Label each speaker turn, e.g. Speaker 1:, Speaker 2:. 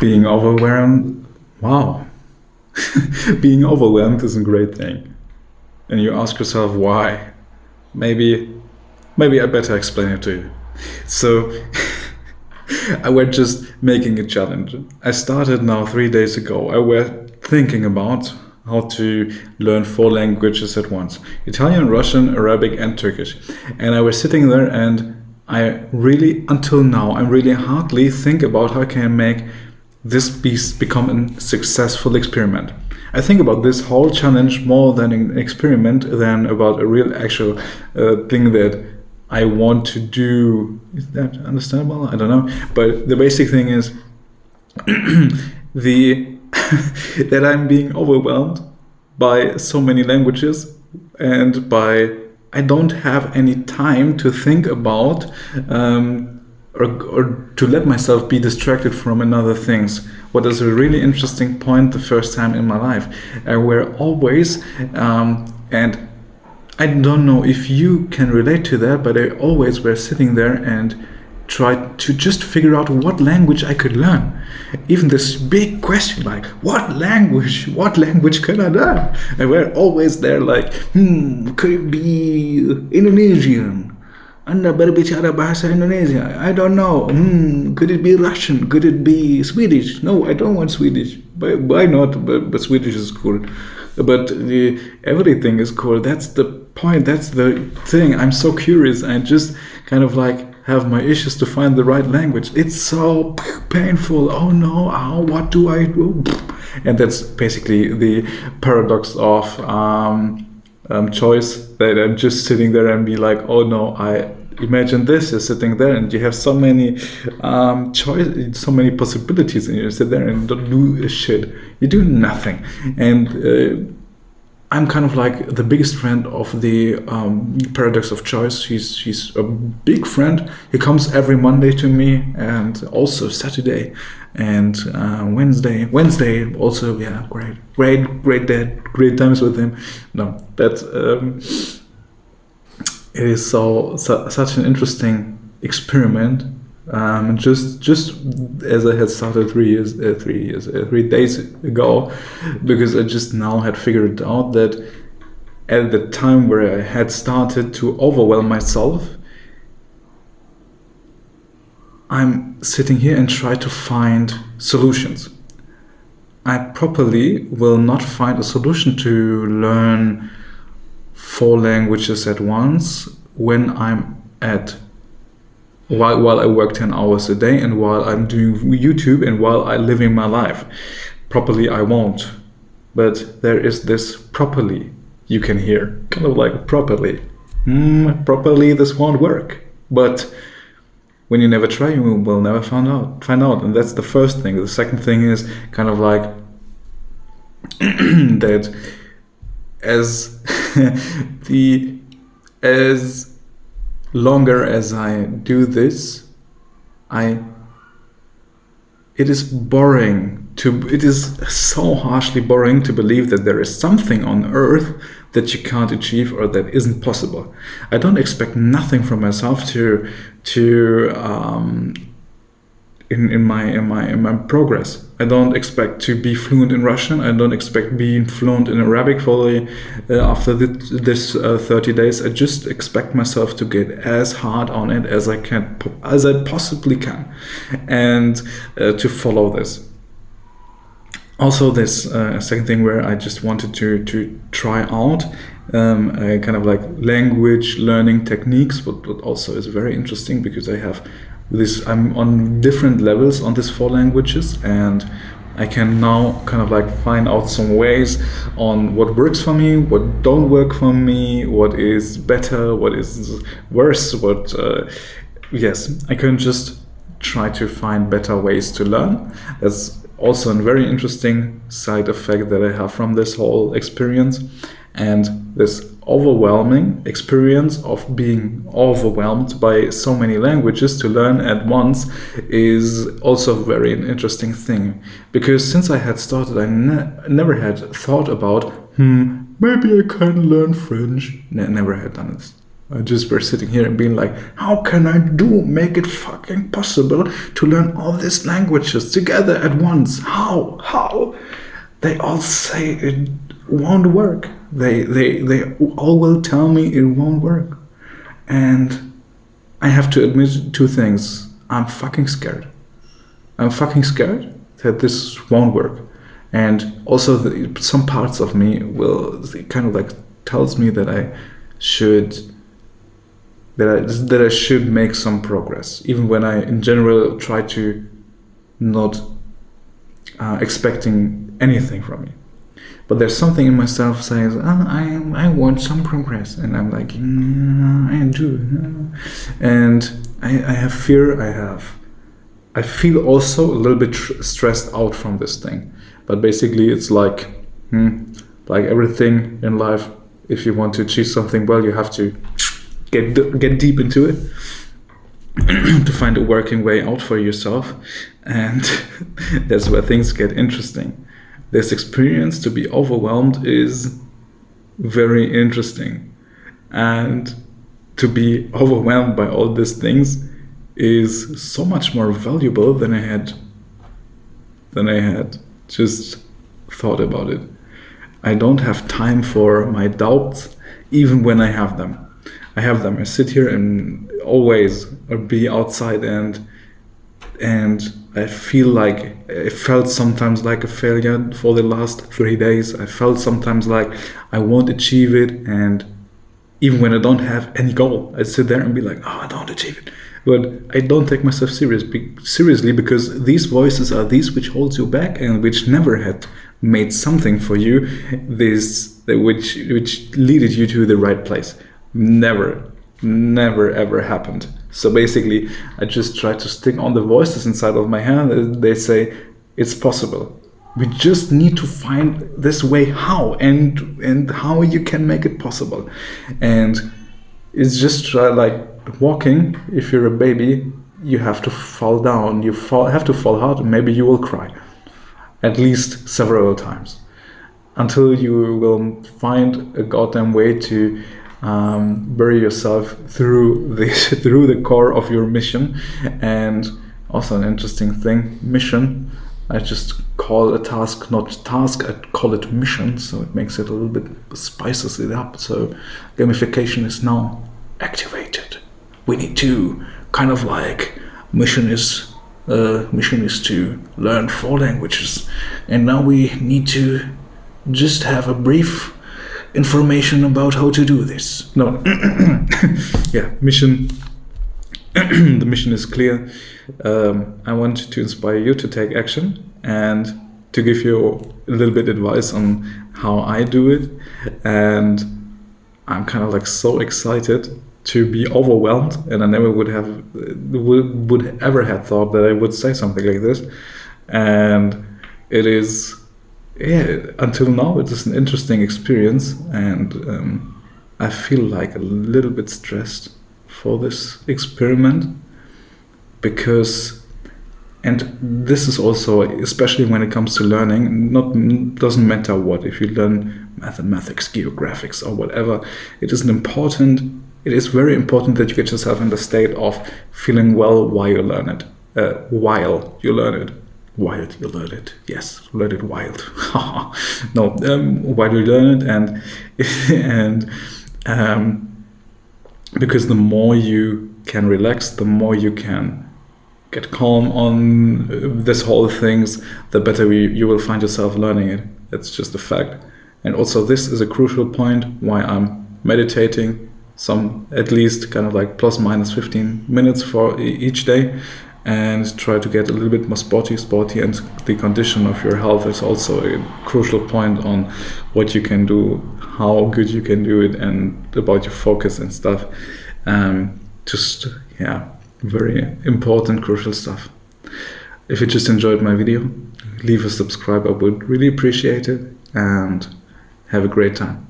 Speaker 1: Being overwhelmed, wow. Being overwhelmed is a great thing. And you ask yourself why. Maybe I better explain it to you. So I was just making a challenge. I started now 3 days ago. I was thinking about how to learn 4 languages at once: Italian, Russian, Arabic, and Turkish. And I was sitting there, and until now, I really hardly think about how can I make this become a successful experiment. I think about this whole challenge more than an experiment than about a real actual thing that I want to do. Is that understandable? I don't know. But the basic thing is the that I'm being overwhelmed by so many languages, and by I don't have any time to think about or to let myself be distracted from another things. What is a really interesting point the first time in my life, where always and I don't know if you can relate to that, but I always were sitting there and tried to just figure out what language I could learn. Even this big question, like, what language can I learn? And we're always there like, could it be Indonesian? Anda berbicara bahasa Indonesia. I don't know. Could it be Russian? Could it be Swedish? No, I don't want Swedish. Why not? But Swedish is cool. But everything is cool. That's the point. That's the thing. I'm so curious. I just kind of like have my issues to find the right language. It's so painful. Oh no, what do I do? And that's basically the paradox of choice, that I'm just sitting there and be like, oh no, I imagine this, you're sitting there and you have so many so many possibilities, and you sit there and don't do shit. You do nothing. And I'm kind of like the biggest friend of the paradox of choice. He's a big friend. He comes every Monday to me, and also Saturday and Wednesday also. Yeah, great times with him. No, but it is such an interesting experiment. Just as I had started 3 days ago, because I just now had figured out that at the time where I had started to overwhelm myself, I'm sitting here and try to find solutions. I properly will not find a solution to learn 4 languages at once when I'm while I work 10 hours a day, and while I'm doing YouTube, and while I'm living my life. Properly I won't. But there is this properly you can hear. Kind of like properly. Properly this won't work. But when you never try, you will never find out. And that's the first thing. The second thing is kind of like that as as longer as I do this, it is so harshly boring to believe that there is something on earth that you can't achieve or that isn't possible. I don't expect nothing from myself in my progress. I don't expect to be fluent in Russian. I don't expect being fluent in Arabic after this 30 days. I just expect myself to get as hard on it as I possibly can, and to follow this. Also, this second thing where I just wanted to try out kind of like language learning techniques, what also is very interesting, because I'm on different levels on these 4 languages, and I can now kind of like find out some ways on what works for me, what don't work for me, what is better, what is worse, yes, I can just try to find better ways to learn. That's also a very interesting side effect that I have from this whole experience. And this overwhelming experience of being overwhelmed by so many languages to learn at once is also a very interesting thing. Because since I had started, I never had thought about, maybe I can learn French. Never had done this. I just were sitting here and being like, how can I make it fucking possible to learn all these languages together at once? How? They all say it won't work. They all will tell me it won't work. And I have to admit two things. I'm fucking scared. I'm fucking scared that this won't work. And also some parts of me will kind of like tells me that I should make some progress, even when I in general try to not expecting anything from me. But there's something in myself saying, I want some progress, and I'm like, I do, and I have fear. I feel also a little bit stressed out from this thing. But basically, it's like everything in life. If you want to achieve something well, you have to get deep into it to find a working way out for yourself, and that's where things get interesting. This experience to be overwhelmed is very interesting, and to be overwhelmed by all these things is so much more valuable than I had just thought about it. I don't have time for my doubts, even when I have them. I sit here and always be outside, and I felt sometimes like a failure for the last 3 days. I felt sometimes like I won't achieve it, and even when I don't have any goal, I sit there and be like, I don't achieve it. But I don't take myself seriously, because these voices are these which holds you back and which never had made something for you, which leaded you to the right place. Never ever happened. So basically, I just try to stick on the voices inside of my head. They say it's possible. We just need to find this way how and how you can make it possible. And it's just like walking. If you're a baby, you have to fall down. You have to fall hard, and maybe you will cry at least several times until you will find a goddamn way to bury yourself through the core of your mission. And also an interesting thing, mission, I just call a task not task, I call it mission, so it makes it a little bit, spices it up. So gamification is now activated. We need to kind of like mission is to learn 4 languages, and now we need to just have a brief information about how to do this. No, yeah, mission. The mission is clear. I want to inspire you to take action and to give you a little bit advice on how I do it. And I'm kind of like so excited to be overwhelmed, and I never would ever have thought that I would say something like this. And it is, until now it is an interesting experience, and I feel like a little bit stressed for this experiment, because, and this is also, especially when it comes to learning, doesn't matter what, if you learn mathematics, geographics, or whatever, it is very important that you get yourself in the state of feeling well while you learn it. Yes, learn it wild. No, while you learn it, and because the more you can relax, the more you can get calm on this whole things, the better you will find yourself learning it. That's just a fact. And also, this is a crucial point why I'm meditating at least kind of like plus minus 15 minutes for each day, and try to get a little bit more sporty, and the condition of your health is also a crucial point on what you can do, how good you can do it, and about your focus and stuff. Very important, crucial stuff. If you just enjoyed my video, leave a subscribe, I would really appreciate it, and have a great time.